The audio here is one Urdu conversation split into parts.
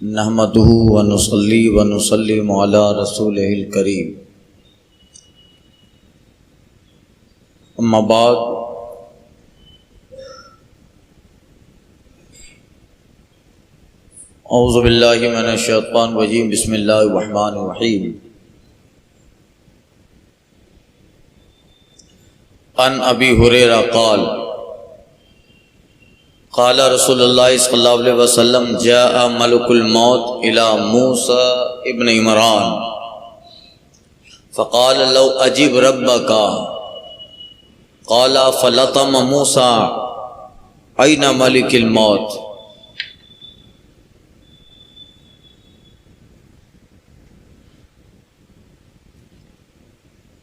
نحمدہ ونصلی ونسلم علی رسولہ الکریم، اما بعد، اعوذ باللہ من الشیطان الرجیم، بسم اللہ الرحمن الرحیم۔ عن ابی ہریرہ قال قال رسول اللہ صلی اللہ علیہ وسلم جاء ملکالموت الى موسى ابن عمران فقال لو اجب ربك قال فلطم موسى اين ملك الموت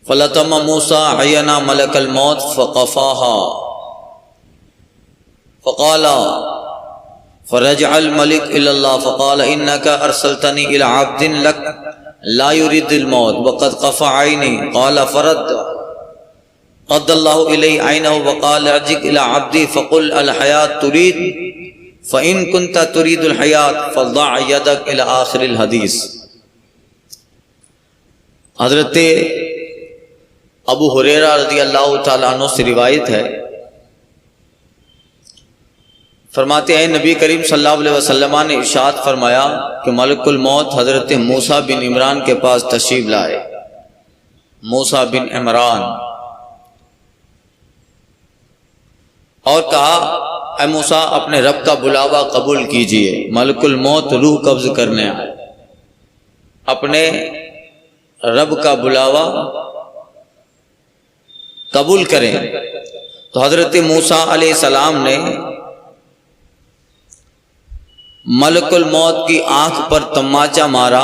فلطم موسى عين ملك الموت فقفاها فقال فرجع الملك إلى الله فقال إنك أرسلتني إلى عبد لك لا يريد الموت وقد قفى عيني قال فرد قد الله إلي عينه وقال ارجع إلى عبدي فقل الحياة تريد فإن كنت تريد الحياة فضع يدك إلى آخر الحديث۔ حضرت ابو ہریرہ رضی اللہ تعالیٰ عنہ سے روایت ہے، فرماتے ہیں نبی کریم صلی اللہ علیہ وسلم نے ارشاد فرمایا کہ ملک الموت حضرت موسیٰ بن عمران کے پاس تشریف لائے۔ موسیٰ بن عمران، اور کہا اے موسیٰ اپنے رب کا بلاوا قبول کیجئے، ملک الموت روح قبض کرنے آئے، اپنے رب کا بلاوا قبول کریں۔ تو حضرت موسیٰ علیہ السلام نے ملک الموت کی آنکھ پر تماچا مارا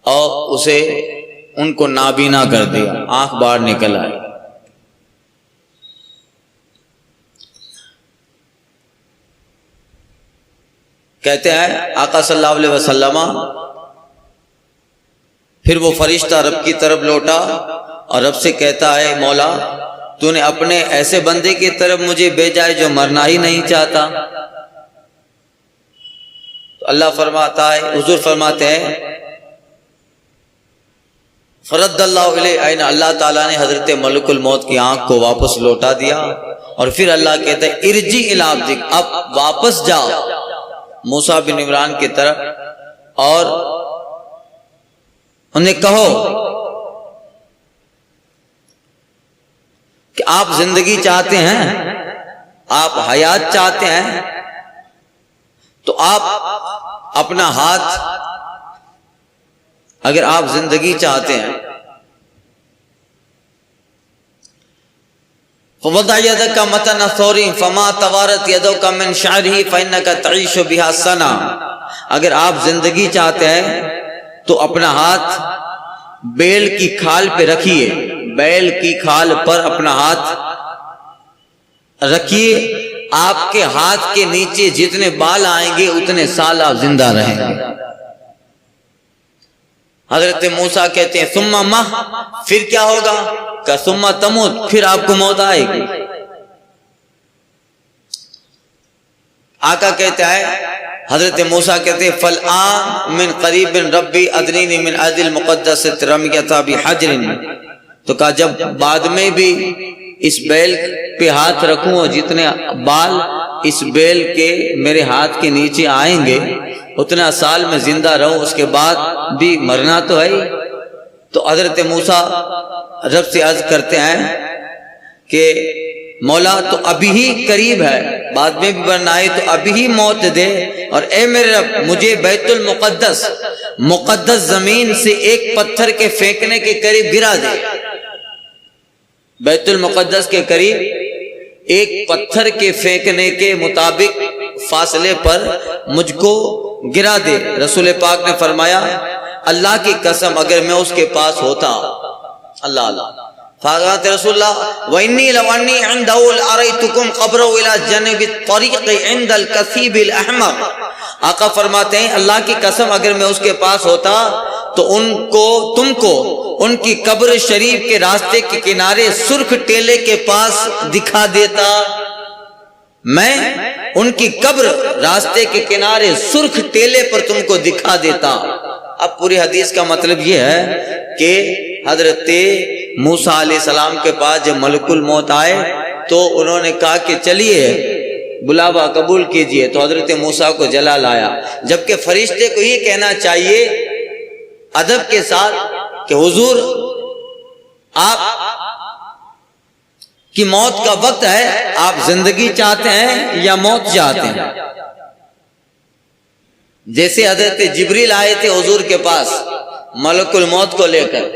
اور اسے ان کو نابینا کر دیا، آنکھ باہر نکل آئی۔ کہتے ہیں آقا صلی اللہ علیہ وسلم پھر وہ فرشتہ رب کی طرف لوٹا اور رب سے کہتا ہے مولا تو نے اپنے ایسے بندے کی طرف مجھے بھیجا ہے جو مرنا ہی نہیں چاہتا۔ اللہ فرماتا ہے، حضور فرماتے ہیں فرد اللہ علیہ عین، اللہ تعالیٰ نے حضرت ملک الموت کی آنکھ کو واپس لوٹا دیا، اور پھر اللہ کہتا ہے ارجی الی عبدک، اب واپس جاؤ موسیٰ بن عمران کی طرف اور انہیں کہو کہ آپ زندگی چاہتے ہیں، آپ حیات چاہتے ہیں، تو آپ اپنا ہاتھ، اگر آپ زندگی چاہتے ہیں فَوَضَعْ يَدَكَ مَتَنَ ثَوْرٍ فَمَا تَوَارَتْ يَدُكَ مِنْ شَعْرِهِ فَإِنَّكَ تَعِيشُ بِهَا سَنَةً۔ اگر آپ زندگی چاہتے ہیں تو اپنا ہاتھ بیل کی کھال پہ رکھیے، بیل کی کھال پر اپنا ہاتھ رکھیے، آپ کے ہاتھ کے نیچے جتنے بال آئیں گے اتنے سال آپ زندہ رہیں گے۔ حضرت موسیٰ کہتے ہیں ثم ما، پھر کیا ہوگا؟ کہ ثم تموت، پھر آپ کو موت آئے گی۔ آقا کہتا ہے، حضرت موسیٰ کہتے ہیں فالآن من قریب ربی ادنینی من ارض المقدسۃ رمیۃ بحجر، تو کہا جب بعد میں بھی اس بیل پہ ہاتھ رکھوں اور جتنے بال اس بیل کے میرے ہاتھ کے نیچے آئیں گے اتنا سال میں زندہ رہوں، اس کے بعد بھی مرنا تو ہے ہی۔ تو حضرت موسیٰ رب سے عرض کرتے ہیں کہ مولا تو ابھی ہی قریب ہے، بعد میں بھی مرنا ہے تو ابھی ہی موت دے، اور اے میرے رب مجھے بیت المقدس، مقدس زمین سے ایک پتھر کے پھینکنے کے قریب گرا دے، بیت المقدس کے قریب ایک پتھر کے پھینکنے کے مطابق فاصلے پر مجھ کو گرا دے۔ رسول پاک نے فرمایا اللہ کی قسم اگر میں اس کے پاس ہوتا، اللہ اللہ فاغات رسول اللہ وَإِنِّي لَوْ أَنِّي عِنْدَهُ لَأَرَيْتُكُمْ قَبْرَهُ إِلَى جَانِبِ الطَّرِيقِ عِنْدَ الْكَثِيبِ الْأَحْمَرِ۔ آقا فرماتے ہیں اللہ کی قسم اگر میں اس کے پاس ہوتا تو تم کو ان کی قبر شریف کے راستے کے کنارے سرخ ٹیلے کے پاس دکھا دیتا۔ میں ان کی قبر راستے کے کنارے سرخ ٹیلے پر تم کو دکھا دیتا۔ اب پوری حدیث کا مطلب یہ ہے کہ حضرت موسیٰ علیہ السلام کے پاس جب ملک الموت آئے تو انہوں نے کہا کہ چلیے بلاوا قبول کیجئے، تو حضرت موسیٰ کو جلال آیا، جبکہ فرشتے کو یہ کہنا چاہیے ادب کے ساتھ کہ حضور آپ کی موت کا وقت ہے، آپ زندگی چاہتے ہیں یا موت چاہتے ہیں؟ جیسے حضرت جبریل آئے تھے حضور کے پاس ملک الموت کو لے کر،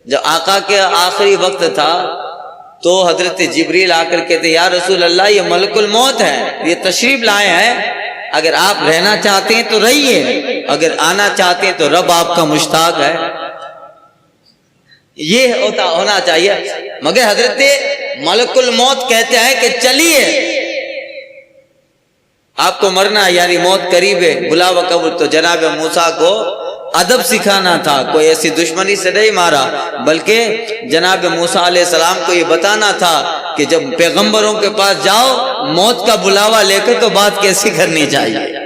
جب آقا کے آخری وقت تھا تو حضرت جبریل آ کر کہتے یا رسول اللہ یہ ملک الموت ہے، یہ تشریف لائے ہیں، اگر آپ رہنا چاہتے ہیں تو رہیے، اگر آنا چاہتے ہیں تو رب آپ کا مشتاق ہے۔ یہ ہونا چاہیے، مگر حضرت ملک الموت کہتے ہیں کہ چلیے آپ کو مرنا یعنی موت قریب ہے، بلاوا قبول۔ تو جناب موسیٰ کو ادب سکھانا تھا، کوئی ایسی دشمنی سے نہیں مارا، بلکہ جناب موسیٰ علیہ السلام کو یہ بتانا تھا کہ جب پیغمبروں کے پاس جاؤ موت کا بلاوا لے کر تو بات کیسی کرنی چاہیے۔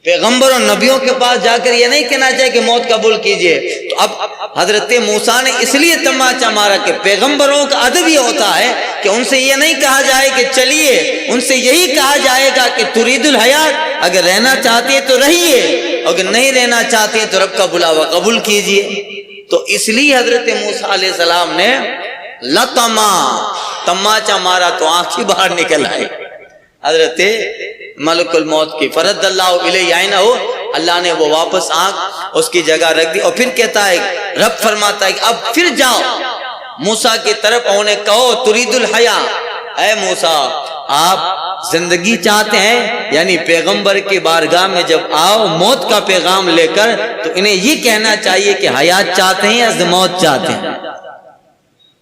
پیغمبروں نبیوں کے پاس جا کر یہ نہیں کہنا چاہیے کہ موت قبول کیجئے۔ تو اب حضرت موسیٰ نے اس لیے تماچا مارا کہ پیغمبروں کا ادب یہ ہوتا ہے کہ ان سے یہ نہیں کہا جائے کہ چلیے، ان سے یہی کہا جائے گا کہ ترید الحیات، اگر رہنا چاہتے ہیں تو رہیے، اگر نہیں رہنا چاہتے ہیں تو رب کا بلاوا قبول کیجئے۔ تو اس لیے حضرت موسیٰ علیہ السلام نے تماچا مارا تو آنکھیں باہر نکل آئی حضرت ملک الموت کی۔ فرد اللہ علیہ عینہ، اللہ نے وہ واپس آنکھ اس کی جگہ رکھ دی، اور پھر کہتا ہے رب فرماتا ہے کہ اب پھر جاؤ موسیٰ کی طرف، انہیں کہو ترید الحیا، اے موسیٰ آپ زندگی چاہتے ہیں، یعنی پیغمبر کی بارگاہ میں جب آؤ موت کا پیغام لے کر تو انہیں یہ کہنا چاہیے کہ حیات چاہتے ہیں یا موت چاہتے ہیں۔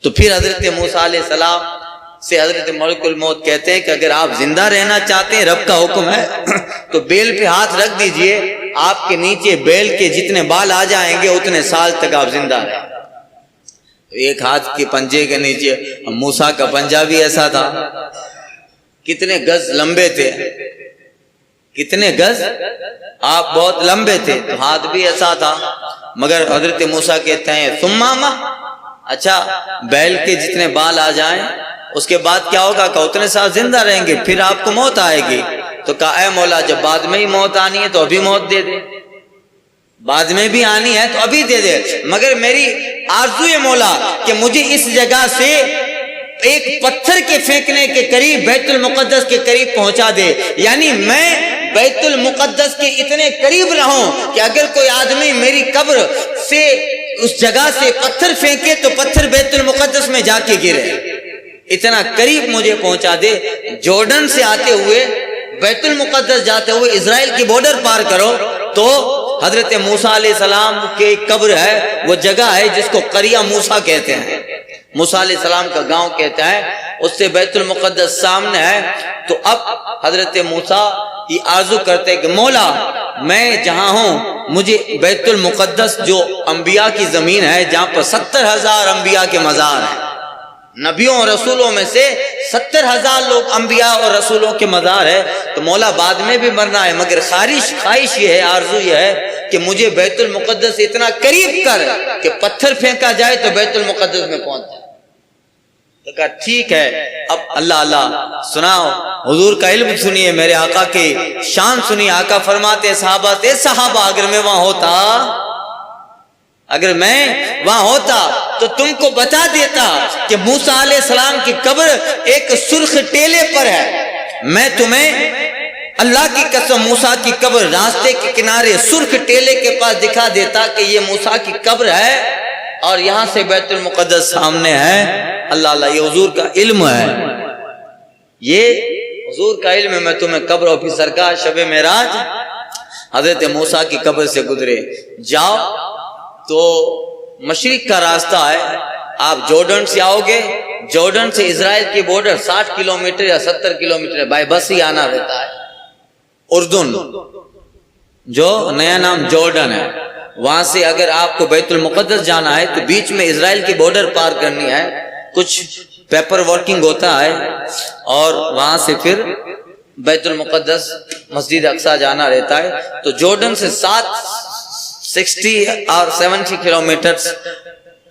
تو پھر حضرت موسیٰ علیہ السلام سے حضرت ملک الموت کہتے ہیں کہ اگر آپ زندہ رہنا چاہتے ہیں، رب کا حکم ہے تو بیل پہ ہاتھ رکھ دیجئے، آپ کے نیچے بیل کے جتنے بال آ جائیں گے اتنے سال تک آپ زندہ رہیں۔ ایک ہاتھ کے پنجے کے نیچے، موسیٰ کا پنجہ بھی ایسا تھا، کتنے گز لمبے تھے، کتنے گز آپ بہت لمبے تھے، تو ہاتھ بھی ایسا تھا، مگر حضرت موسیٰ کہتے ہیں ثم ما، اچھا بیل کے جتنے بال آ جائیں اس کے بعد کیا ہوگا کہ اتنے سال زندہ رہیں گے، پھر آپ کو موت آئے گی۔ تو کہا اے مولا جب بعد میں ہی موت آنی ہے تو ابھی موت دے دے، بعد میں بھی آنی ہے تو ابھی دے دے، مگر میری آرزو ہے مولا کہ مجھے اس جگہ سے ایک پتھر کے پھینکنے کے قریب بیت المقدس کے قریب پہنچا دے، یعنی میں بیت المقدس کے اتنے قریب رہوں کہ اگر کوئی آدمی میری قبر سے اس جگہ سے پتھر پھینکے تو پتھر بیت المقدس میں جا کے گرے، اتنا قریب مجھے پہنچا دے۔ جارڈن سے آتے ہوئے بیت المقدس جاتے ہوئے اسرائیل کی بارڈر پار کرو تو حضرت موسیٰ علیہ السلام کی قبر ہے، وہ جگہ ہے جس کو قریہ موسیٰ کہتے ہیں، موسیٰ علیہ السلام کا گاؤں کہتا ہے، اس سے بیت المقدس سامنے ہے۔ تو اب حضرت موسیٰ یہ آرزو کرتے کہ مولا میں جہاں ہوں مجھے بیت المقدس جو انبیاء کی زمین ہے جہاں پر 70,000 انبیاء کے مزار ہیں، نبیوں اور رسولوں میں سے 70,000 لوگ انبیاء اور رسولوں کے مزار ہے، تو مولا بعد میں بھی مرنا ہے، مگر خواہش یہ ہے، آرزو یہ ہے کہ مجھے بیت المقدس اتنا قریب کر کہ پتھر پھینکا جائے تو بیت المقدس میں پہنچ جائے۔ تو کہا ٹھیک ہے، اب اللہ سناؤ، حضور کا علم سنیے، میرے آقا کی شان سنیے۔ آقا فرماتے صحابہ اگر میں وہاں ہوتا، اگر میں وہاں ہوتا تو تم کو بتا دیتا کہ موسیٰ علیہ السلام کی قبر ایک سرخ ٹیلے پر ہے، میں تمہیں اللہ کی قسم موسیٰ کی قبر راستے کے کنارے سرخ ٹیلے کے پاس دکھا دیتا کہ یہ موسیٰ کی قبر ہے اور یہاں سے بیت المقدس سامنے ہے۔ اللہ یہ حضور کا علم ہے، یہ حضور کا علم ہے۔ میں تمہیں قبر، اور پھر سرکار شب معراج حضرت موسیٰ کی قبر سے گزرے، جاؤ تو مشرق کا راستہ ہے، آپ جارڈن سے آؤ گے، جارڈن سے اسرائیل کی بارڈر 60 کلومیٹر یا 70 کلومیٹر بائی بس ہی آنا رہتا ہے۔ اردن جو نیا نام جارڈن ہے، وہاں سے اگر آپ کو بیت المقدس جانا ہے تو بیچ میں اسرائیل کی بارڈر پار کرنی ہے، کچھ پیپر ورکنگ ہوتا ہے اور وہاں سے پھر بیت المقدس مسجد اقصی جانا رہتا ہے. تو جارڈن سے 60 اور 70 کلومیٹر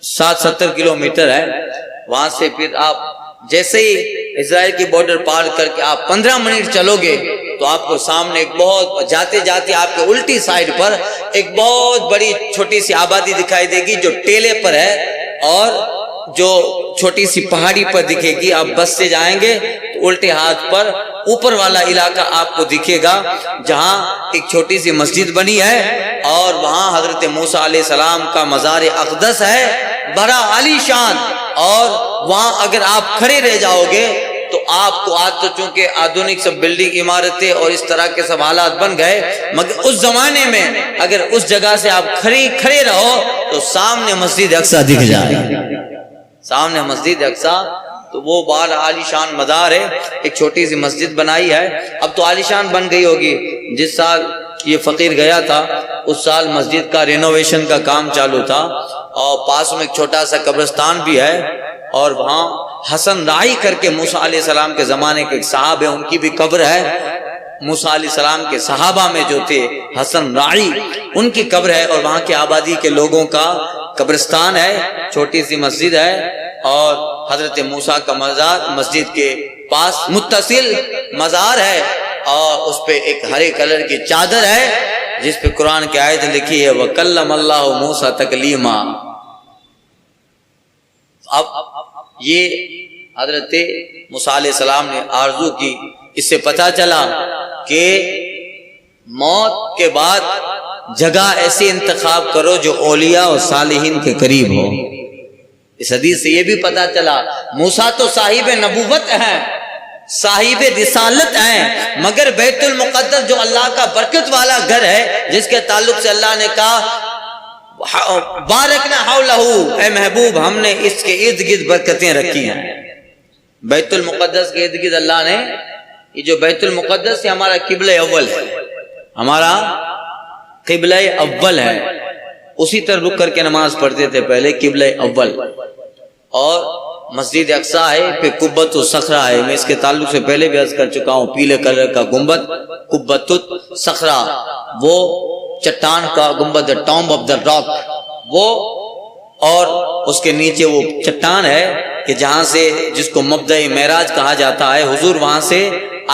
70 کلومیٹر ہے. وہاں سے پھر آپ جیسے ہی اسرائیل کی بارڈر پار کر کے آپ 15 منٹ چلو گے تو آپ کو سامنے ایک بہت جاتے جاتے آپ کے الٹی سائڈ پر ایک بہت بڑی چھوٹی سی آبادی دکھائی دے گی جو ٹیلے پر ہے اور جو چھوٹی سی پہاڑی پر دکھے گی. آپ بس سے جائیں گے تو الٹے ہاتھ پر اوپر والا علاقہ آپ کو دکھے گا جہاں ایک چھوٹی سی مسجد بنی ہے اور وہاں حضرت موسیٰ علیہ السلام کا مزار اقدس ہے بڑا عالی شان. اور وہاں اگر آپ کھڑے رہ جاؤ گے تو آپ کو آج تو چونکہ آدھونک سب بلڈنگ عمارتیں اور اس طرح کے سب حالات بن گئے، مگر اس زمانے میں اگر اس جگہ سے آپ کھڑے رہو تو سامنے مسجد اقصی دکھ جائے. سامنے مسجد اقصی تو وہ بار عالی شان مزار ہے. ایک چھوٹی سی مسجد بنائی ہے، اب تو عالی شان بن گئی ہوگی. جس سال یہ فقیر گیا تھا اس سال مسجد کا رینوویشن کا کام چالو تھا اور پاس میں ایک چھوٹا سا قبرستان بھی ہے اور وہاں حسن رائی کر کے موسیٰ علیہ السلام کے زمانے کے ایک صحابہ ہیں، ان کی بھی قبر ہے. موسیٰ علیہ السلام کے صحابہ میں جو تھے حسن رائی، ان کی قبر ہے اور وہاں کی آبادی کے لوگوں کا قبرستان ہے. چھوٹی سی مسجد ہے اور حضرت موسیٰ کا مزار مسجد کے پاس متصل مزار ہے اور اس پہ ایک ہرے کلر کی چادر ہے جس پہ قرآن کی آیت لکھی ہے وَكَلَّمَ اللَّهُ مُوسَىٰ تَكْلِيمًا. اب یہ حضرت موسیٰ علیہ السلام نے آرزو کی. اس سے پتہ چلا کہ موت کے بعد جگہ ایسی انتخاب کرو جو اولیاء اور صالحین کے قریب ہو. اس حدیث سے یہ بھی پتہ چلا موسیٰ تو صاحب نبوت ہیں، صاحب رسالت ہیں، مگر بیت المقدس جو اللہ کا برکت والا گھر ہے جس کے تعلق سے اللہ نے کہا بارکنا حولہ، اے محبوب ہم نے اس کے ارد گرد برکتیں رکھی ہیں. بیت المقدس کے ارد گرد اللہ نے، یہ جو بیت المقدس ہے ہمارا قبلہ اول ہے، ہمارا قبلہ اول ہے. اسی طرح رک کر کے نماز پڑھتے تھے پہلے قبلہ اول. اور مسجد اقصی ہے، پھر قبۃ الصخرہ ہے. میں اس کے تعلق سے پہلے بھی عرض کر چکا ہوں، پیلے کلر کا گنبد قبۃ الصخرہ، وہ چٹان کا گنبد، ٹامب آف دا راک وہ، اور اس کے نیچے وہ چٹان ہے کہ جہاں سے جس کو مبدأ معراج کہا جاتا ہے. حضور وہاں سے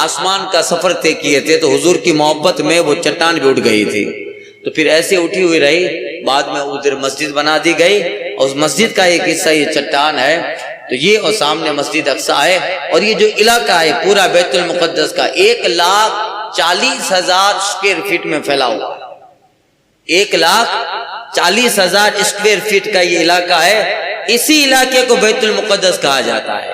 آسمان کا سفر طے کیے تھے تو حضور کی محبت میں وہ چٹان بھی اٹھ گئی تھی. تو پھر ایسے اٹھی ہوئی رہی، بعد میں ادھر مسجد بنا دی گئی اور اس مسجد کا ایک حصہ یہ چٹان ہے. تو یہ اور سامنے مسجد اقصی ہے اور یہ جو علاقہ ہے پورا بیت المقدس کا 1,40,000 اسکوائر فٹ میں پھیلا ہوا، 1,40,000 اسکوائر فٹ کا یہ علاقہ ہے. اسی علاقے کو بیت المقدس کہا جاتا ہے.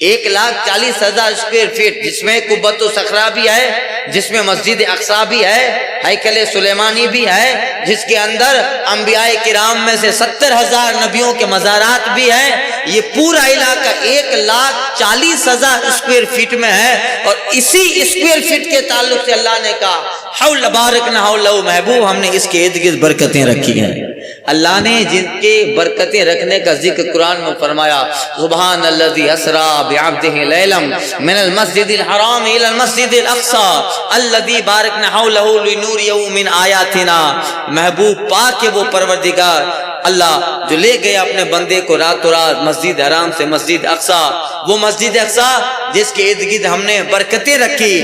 1,40,000 اسکوائر فٹ جس میں قبۃ الصخرہ بھی ہے، جس میں مسجد اقصی بھی ہے، ہیکل سلیمانی بھی ہے، جس کے اندر انبیاء کرام میں سے 70,000 نبیوں کے مزارات بھی ہیں. یہ پورا علاقہ 1,40,000 اسکوائر فٹ میں ہے اور اسی اسکوائر فٹ کے تعلق سے اللہ نے کہا حول بارکنا حولہ، محبوب ہم نے اس کے ارد گرد برکتیں رکھی ہیں. اللہ نے جن کے برکتیں رکھنے کا ذکر قرآن میں فرمایا سبحان الذی اسری بعبدہ لیلا من المسجد الحرام الی المسجد الاقصی الذی بارکنا حولہ لنوریہ من آیاتنا. محبوب پاک ہے وہ پروردگار اللہ جو لے گئے اپنے بندے کو راتوں رات مسجد حرام سے مسجد اقصی، وہ مسجد اقصی جس کے ارد گرد ہم نے برکتیں رکھی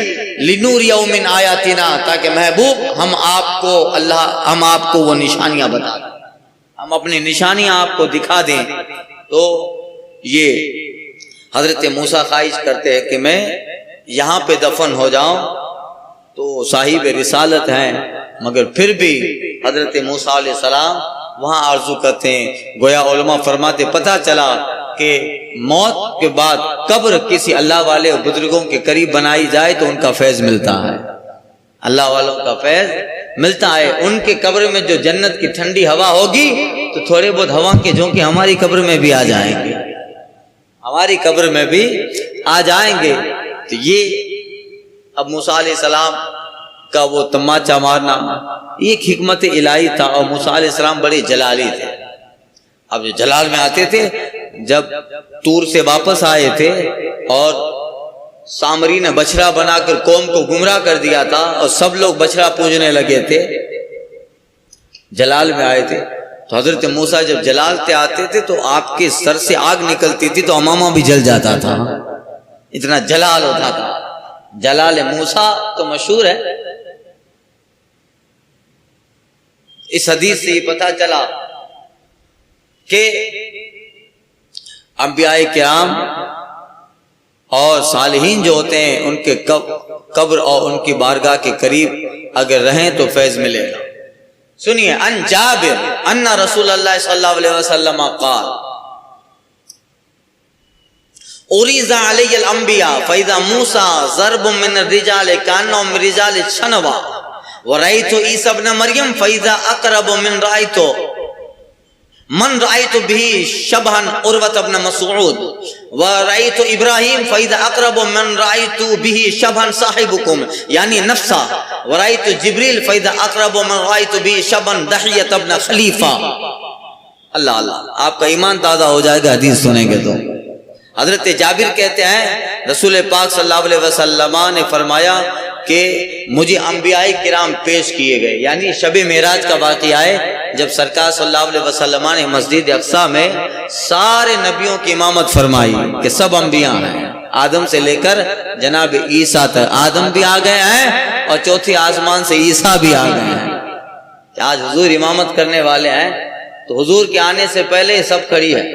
لنوریہ من آیاتنا، تاکہ محبوب ہم آپ کو وہ نشانیاں بتا دیں، ہم اپنی نشانیاں آپ کو دکھا دیں. تو یہ حضرت موسیٰ خواہش کرتے ہیں کہ میں یہاں پہ دفن ہو جاؤں، تو صاحب رسالت ہیں مگر پھر بھی حضرت موسیٰ علیہ السلام وہاں آرزو کرتے ہیں. گویا علماء فرماتے پتہ چلا کہ موت کے بعد قبر کسی اللہ والے بزرگوں کے قریب بنائی جائے تو ان کا فیض ملتا ہے، اللہ والوں کا فیض ملتا ہے. ان کے قبر میں جو جنت کی ٹھنڈی ہوا ہوگی تو تھوڑے بہت ہوا کے جھونکے ہماری قبر میں بھی آ جائیں گے، ہماری قبر میں بھی آ جائیں گے. تو یہ اب موسیٰ علیہ السلام کا وہ تماچا مارنا یہ ایک حکمت الہی تھا. اور موسیٰ علیہ السلام بڑے جلالی تھے. اب جو جلال میں آتے تھے جب طور سے واپس آئے تھے اور سامری نے بچڑا بنا کر قوم کو گمراہ کر دیا تھا اور سب لوگ بچڑا پوجنے لگے تھے، جلال میں آئے تھے، تو حضرت موسیٰ جب جلال تے آتے تھے تو آپ کے سر سے آگ نکلتی تھی تو امامہ بھی جل جاتا تھا، اتنا جلال ہوتا تھا۔ جلال موسیٰ تو مشہور ہے۔ اس حدیث سے یہ پتہ چلا کہ انبیاء کرام اور صالحین جو ہوتے ہیں ان کے قبر اور ان کی بارگاہ کے قریب اگر رہیں تو فیض ملے گا۔ سنیے، ان جابر ان رسول اللہ صلی اللہ علیہ وسلم قال اُرِیزَ عَلَيَّ الْأَنْبِيَاءُ فَإِذَا مُوسَى ضَرْبٌ مِّنَ الرِّجَالِ كَأَنَّهُ مِنْ رِجَالِ الشَّنْوَى وَرَأَيْتُ عِيسَى ابْنَ مَرْيَمَ فَإِذَا أَقْرَبُ مِنْ من رأيت به شبها عروة بن مسعود ورأيت إبراهيم فإذا أقرب من رأيت به شبها صاحبكم يعني نفسا ورأيت جبريل فإذا أقرب من رأيت به شبها دحية بن خلیفہ۔ اللہ اللہ، آپ کا ایمان تازہ ہو جائے گا حدیث سنیں گے تو۔ حضرت جابر کہتے ہیں رسول پاک صلی اللہ علیہ وسلم نے فرمایا کہ مجھے انبیاء کرام پیش کیے گئے، یعنی شب معراج کا واقعہ ہے جب سرکار صلی اللہ علیہ وسلم نے مسجد اقصی میں سارے نبیوں کی امامت فرمائی کہ سب انبیاء ہیں، آدم سے لے کر جناب عیسیٰ تک۔ آدم بھی آ گئے ہیں اور چوتھی آسمان سے عیسیٰ بھی آ گئے ہیں۔ آج حضور امامت کرنے والے ہیں تو حضور کے آنے سے پہلے سب کھڑی ہے۔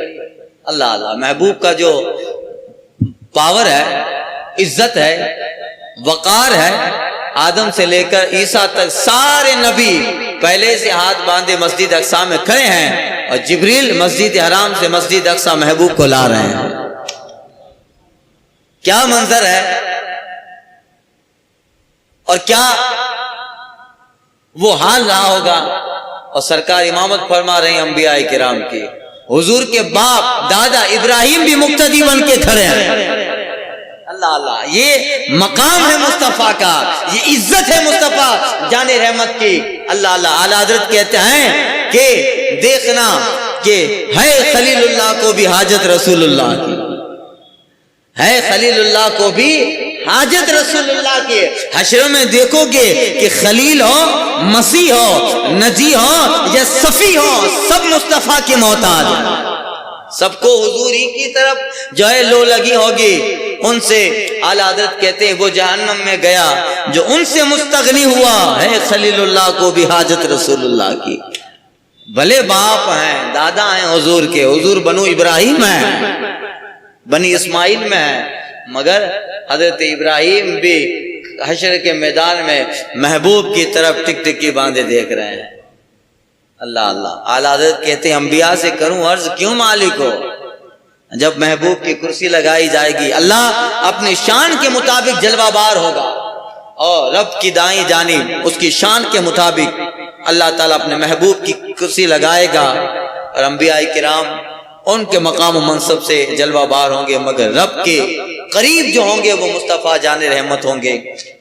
اللہ اللہ، محبوب کا جو پاور ہے، عزت ہے، وقار ہے، آدم سے لے کر عیسیٰ تک سارے نبی پہلے سے ہاتھ باندھے مسجد اقصی میں کھڑے ہیں اور جبریل مسجد حرام سے مسجد اقصی محبوب کو لا رہے ہیں۔ کیا منظر ہے اور کیا وہ حال رہا ہوگا۔ اور سرکار امامت فرما رہے ہیں انبیاء کرام کی۔ حضور کے باپ دادا ابراہیم بھی مقتدی بن کے کھڑے ہیں۔ اللہ اللہ، یہ مقام ہے مصطفیٰ کا، یہ عزت ہے مصطفیٰ جان رحمت کی۔ اللہ اللہ، اعلیٰ حضرت کہتے ہیں کہ دیکھنا کہ ہے خلیل اللہ کو بھی حاجت رسول اللہ کی، ہے خلیل اللہ کو بھی حاجت رسول اللہ کی۔ حشر میں دیکھو گے کہ خلیل ہو، مسیح ہو، نجی ہو یا صفی ہو، سب مصطفیٰ کے محتاج ہیں۔ سب کو حضور ہی کی طرف جو ہے لو لگی ہوگی۔ ان سے اعلیٰ حضرت کہتے ہیں وہ جہنم میں گیا جو ان سے مستغنی ہوا، ہے خلیل اللہ کو بھی حاجت رسول اللہ کی۔ بھلے باپ ہیں، دادا ہیں حضور کے، حضور بنو ابراہیم ہیں، بنی اسماعیل میں ہیں، مگر حضرت ابراہیم بھی حشر کے میدان میں محبوب کی طرف ٹک ٹکی باندھے دیکھ رہے ہیں۔ اللہ اللہ، اعلیٰ حضرت کہتے ہیں انبیاء سے کروں عرض کیوں مالک ہو؟ جب محبوب کی کرسی لگائی جائے گی، اللہ اپنی شان کے مطابق جلوہ بار ہوگا اور رب کی دائیں جانب اس کی شان کے مطابق اللہ تعالیٰ اپنے محبوب کی کرسی لگائے گا اور انبیاء کرام ان کے مقام و منصب سے جلوہ بار ہوں گے، مگر رب کے قریب جو ہوں گے وہ مصطفیٰ جان رحمت ہوں گے۔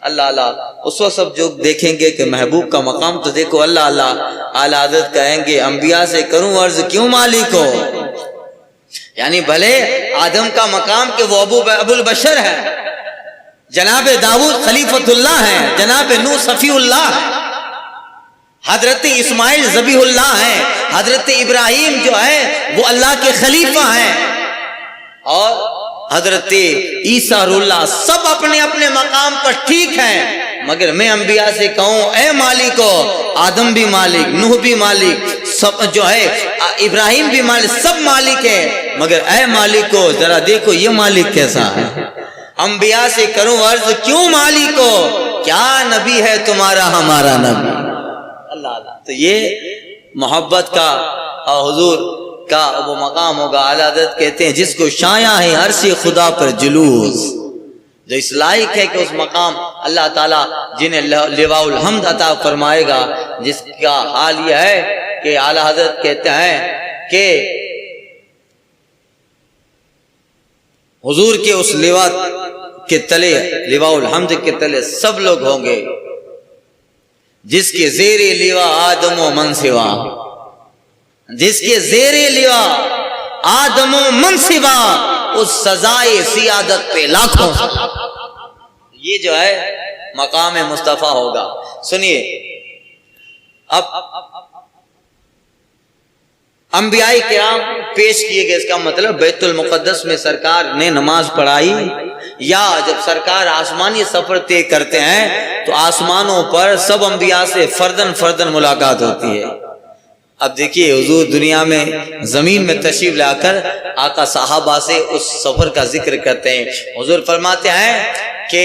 اللہ اللہ، اس وقت سب جو دیکھیں گے کہ محبوب کا مقام تو دیکھو۔ اللہ اللہ، اعلیٰ حضرت کہیں گے انبیاء سے کروں عرض کیوں مالک ہو؟ یعنی بھلے آدم کا مقام کہ وہ ابو البشر ہے، جناب داؤد خلیفۃ اللہ ہے، جناب نوح صفی اللہ ہے، حضرت اسماعیل ذبیح اللہ ہیں، حضرت ابراہیم جو ہے وہ اللہ کے خلیفہ ہیں، اور حضرت عیسیٰ روح اللہ، سب اپنے اپنے مقام پر ٹھیک ہیں، مگر میں انبیاء سے کہوں اے مالک ہو، آدم بھی مالک، نوح بھی مالک، سب جو ہے ابراہیم بھی مالک، سب مالک ہے، مگر اے مالک ہو ذرا دیکھو یہ مالک کیسا ہے۔ انبیاء سے کروں عرض کیوں مالک ہو؟ کیا نبی ہے تمہارا ہمارا نبی؟ اللہ اللہ، تو یہ محبت کا اور حضور کا وہ مقام ہوگا۔ اعلیٰ حضرت کہتے ہیں جس کو شایع ہے ہر سے خدا پر جلوس، جو اس لائق ہے کہ اس مقام اللہ تعالیٰ جنہیں لواء الحمد عطا فرمائے گا، جس کا حال یہ ہے کہ اعلیٰ حضرت کہتے ہیں کہ حضور کے اس لواء کے تلے، لواء الحمد کے تلے سب لوگ ہوں گے، جس کے زیر لواء آدم و من سوا، جس کے زیر لواء آدم و منصبا اس سزائے سیادت پہ لاکھوں. یہ جو ہے مقام مصطفیٰ ہوگا. سنیے اب انبیاء کرام پیش کیے گئے. اس کا مطلب بیت المقدس میں سرکار نے نماز پڑھائی، یا جب سرکار آسمانی سفر طے کرتے ہیں تو آسمانوں پر سب انبیاء سے فردن فردن ملاقات ہوتی ہے. اب دیکھیے حضور دنیا میں زمین میں تشریف لا کر آقا صحابہ سے اس سفر کا ذکر کرتے ہیں. حضور فرماتے ہیں کہ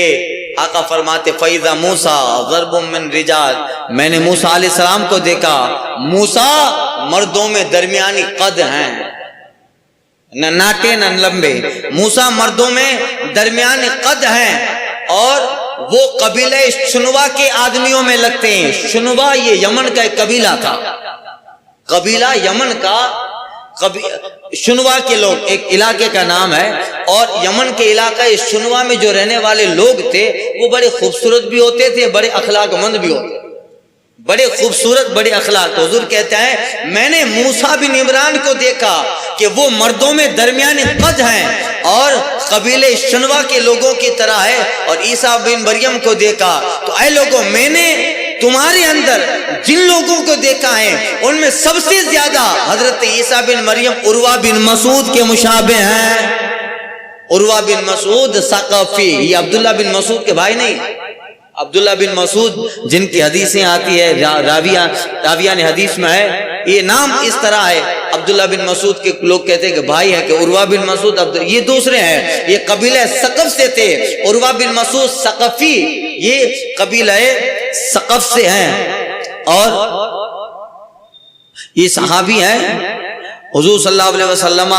آقا فرماتے فَإِذَا مُوسَى ضَرْبٌ مِّن رِجَالٍ، میں نے موسیٰ علیہ السلام کو دیکھا. موسیٰ مردوں میں درمیانی قد ہیں، نہ ناٹے نہ لمبے. موسیٰ مردوں میں درمیانی قد ہیں اور وہ قبیلہ شنوا کے آدمیوں میں لگتے ہیں. شنوا یہ یمن کا ایک قبیلہ تھا، قبیلہ یمن کا شنوا کے لوگ ایک علاقے کا نام ہے. اور یمن کے علاقہ شنوا میں جو رہنے والے لوگ تھے وہ بڑے خوبصورت بھی ہوتے تھے، بڑے اخلاق مند بھی ہوتے تھے، بڑے خوبصورت بڑے اخلاق. حضور کہتے ہیں میں نے موسیٰ بن عمران کو دیکھا کہ وہ مردوں میں درمیانی قد ہیں اور قبیلے شنوا کے لوگوں کی طرح ہے. اور عیسیٰ بن مریم کو دیکھا تو اے لوگوں میں نے تمہارے اندر جن لوگوں کو دیکھا ہے ان میں سب سے زیادہ حضرت عیسیٰ بن مریم عروہ بن مسعود کے مشابہ ہیں. عروہ بن مسعود ثقفی، یہ عبداللہ بن مسعود کے بھائی نہیں. عبداللہ بن مسعود جن کی حدیثیں آتی ہے راویان حدیث میں ہے، یہ نام اس طرح ہے. عبداللہ بن مسعود کے لوگ کہتے ہیں کہ بھائی ہے کہ عروہ بن مسعود یہ دوسرے ہیں، یہ قبیلہ ثقف سے تھے. عروہ بن مسعود ثقفی یہ قبیلہ ثقف سے ہیں اور یہ صحابی ہیں. حضور صلی اللہ علیہ وسلم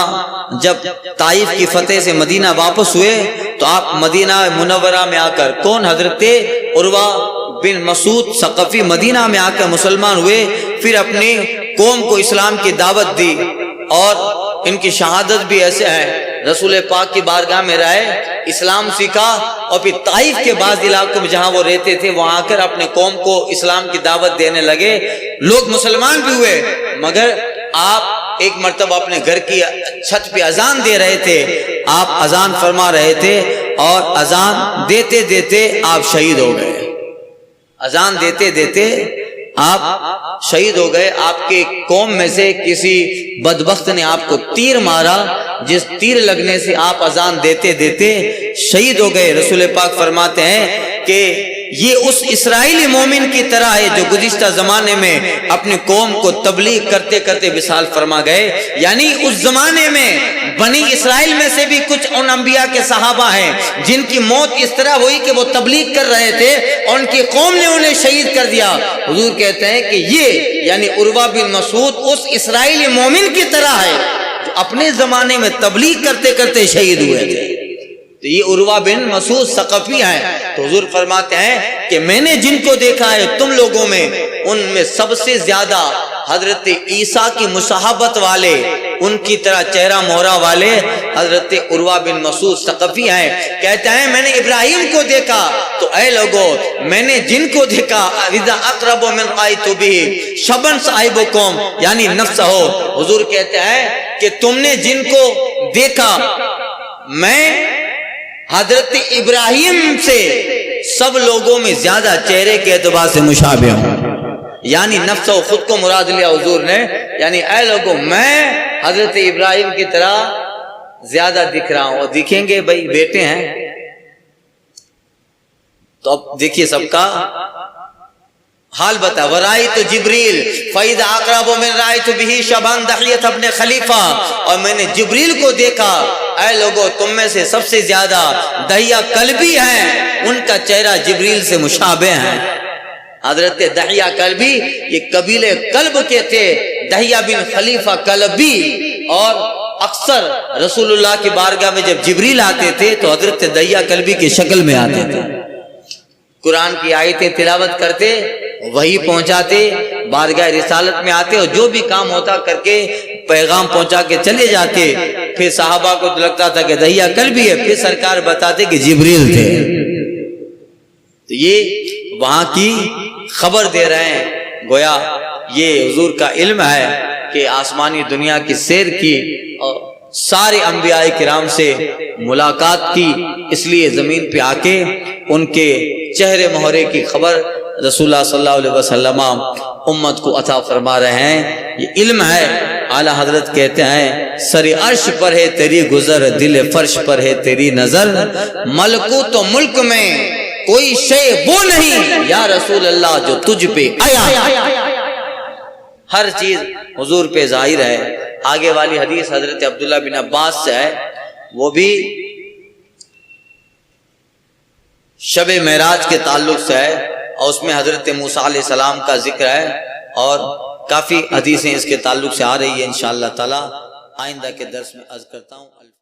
جب طائف کی فتح سے مدینہ واپس ہوئے تو آپ مدینہ منورہ میں آ کر کون حضرت عروہ بن مسعود ثقفی مدینہ میں آ کر مسلمان ہوئے. پھر اپنی قوم کو اسلام کی دعوت دی اور ان کی شہادت بھی ایسے ہے. رسول پاک کی بارگاہ میں رہے، اسلام سیکھا اور پھر طائف کے بعض علاقوں میں جہاں وہ رہتے تھے وہاں آ کر اپنے قوم کو اسلام کی دعوت دینے لگے. لوگ مسلمان بھی ہوئے مگر آپ ایک مرتبہ اپنے گھر کی چھت پہ اذان دے رہے تھے. آپ اذان فرما رہے تھے اور اذان دیتے دیتے آپ شہید ہو گئے. اذان دیتے دیتے آپ شہید ہو گئے. آپ کے قوم میں سے کسی بدبخت نے آپ کو تیر مارا، جس تیر لگنے سے آپ اذان دیتے دیتے شہید ہو گئے. رسول پاک فرماتے ہیں کہ یہ اس اسرائیلی مومن کی طرح ہے جو گزشتہ زمانے میں اپنی قوم کو تبلیغ کرتے کرتے وصال فرما گئے. یعنی اس زمانے میں بنی اسرائیل میں سے بھی کچھ ان انبیاء کے صحابہ ہیں جن کی موت اس طرح ہوئی کہ وہ تبلیغ کر رہے تھے اور ان کی قوم نے انہیں شہید کر دیا. حضور کہتے ہیں کہ یہ یعنی عروہ بن مسعود اس اسرائیلی مومن کی طرح ہے جو اپنے زمانے میں تبلیغ کرتے کرتے شہید ہوئے تھے. تو یہ عروہ بن مسعود ثقفی ہیں. تو حضور فرماتے ہیں کہ میں نے جن کو دیکھا ہے تم لوگوں میں ان میں سب سے زیادہ حضرت عیسیٰ کی مصاحبت والے، ان کی طرح چہرہ مہرہ والے حضرت عروہ بن مسعود ثقفی ہیں. کہتے ہیں میں نے ابراہیم کو دیکھا تو اے لوگوں میں نے جن کو دیکھا اذا اقرب من قائت به شبن صاحبکم یعنی نفس ہو. حضور کہتے ہیں کہ تم نے جن کو دیکھا میں حضرت ابراہیم سے سب لوگوں میں زیادہ چہرے کے اعتبار سے مشابہ ہوں. یعنی نفس و خود کو مراد لیا حضور نے. یعنی اے لوگوں میں حضرت ابراہیم کی طرح زیادہ دکھ رہا ہوں. اور دکھیں گے بھائی بیٹے ہیں تو اب دیکھیے سب کا حال بتا. ورائیت جبریل فَإِذَا أَقْرَبُ مِنْ رَائِتُ بِهِ شَبْهًا دَحِيَّةَ ابْنِ خلیفہ. اور میں نے جبریل کو دیکھا. اے لوگوں تم میں سے سب سے زیادہ دحیہ کلبی ہیں، ان کا چہرہ جبریل سے مشابہ ہیں. حضرت دحیہ کلبی یہ قبیلے کلب کے تھے، دحیہ بن خلیفہ کلبی. اور اکثر رسول اللہ کی بارگاہ میں جب جبریل آتے تھے تو حضرت دحیہ کلبی کی شکل میں آتے تھے. قرآن کی آیتیں تلاوت کرتے، وہی پہنچاتے، بارگاہ رسالت میں آتے اور جو بھی کام ہوتا کر کے پیغام پہنچا کے چلے جاتے. پھر صحابہ کو لگتا تھا کہ دحیہ کلبی ہے، پھر سرکار بتاتے کہ جبریل تھے. تو یہ وہاں کی خبر دے رہے ہیں. گویا یہ حضور کا علم ہے کہ آسمانی دنیا کی سیر کی اور سارے انبیاء کرام سے ملاقات کی، اس لیے زمین پہ آ کے ان کے چہرے مہرے کی خبر رسول اللہ صلی اللہ علیہ وسلم امت کو عطا فرما رہے ہیں۔ یہ علم ہے۔ اعلیٰ حضرت کہتے ہیں سر عرش پر ہے تیری گزر، دل فرش پر ہے تیری نظر، ملکوت و ملک میں کوئی شے وہ نہیں یا رسول اللہ جو تجھ پہ آیا۔ ہر چیز حضور پہ ظاہر ہے۔ آگے والی حدیث حضرت عبداللہ بن عباس سے ہے، وہ بھی شب معراج کے تعلق سے ہے، اور اس میں حضرت موسیٰ علیہ السلام کا ذکر ہے، اور کافی حدیثیں اس کے تعلق سے آ رہی ہیں۔ انشاءاللہ تعالی آئندہ کے درس میں عرض کرتا ہوں۔